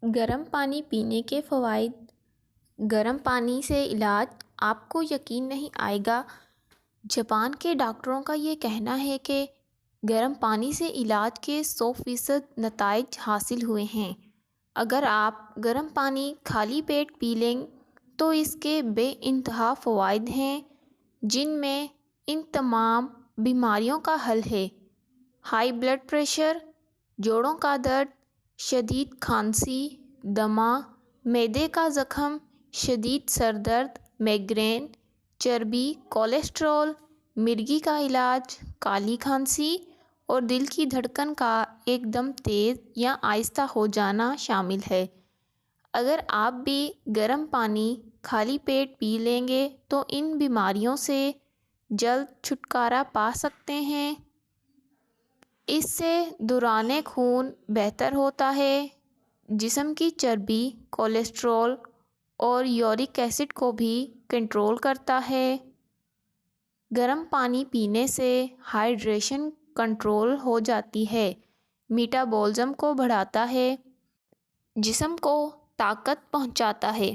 گرم پانی پینے کے فوائد۔ گرم پانی سے علاج آپ کو یقین نہیں آئے گا۔ جاپان کے ڈاکٹروں کا یہ کہنا ہے کہ گرم پانی سے علاج کے 100% نتائج حاصل ہوئے ہیں۔ اگر آپ گرم پانی خالی پیٹ پی لیں تو اس کے بے انتہا فوائد ہیں، جن میں ان تمام بیماریوں کا حل ہے: ہائی بلڈ پریشر، جوڑوں کا درد، شدید کھانسی، دمہ، معدے کا زخم، شدید سر درد، مائیگرین، چربی، کولیسٹرول، مرگی کا علاج، کالی کھانسی اور دل کی دھڑکن کا ایک دم تیز یا آہستہ ہو جانا شامل ہے۔ اگر آپ بھی گرم پانی خالی پیٹ پی لیں گے تو ان بیماریوں سے جلد چھٹکارا پا سکتے ہیں۔ اس سے دوران خون بہتر ہوتا ہے، جسم کی چربی، کولیسٹرول اور یورک ایسڈ کو بھی کنٹرول کرتا ہے۔ گرم پانی پینے سے ہائیڈریشن کنٹرول ہو جاتی ہے، میٹابولزم کو بڑھاتا ہے، جسم کو طاقت پہنچاتا ہے۔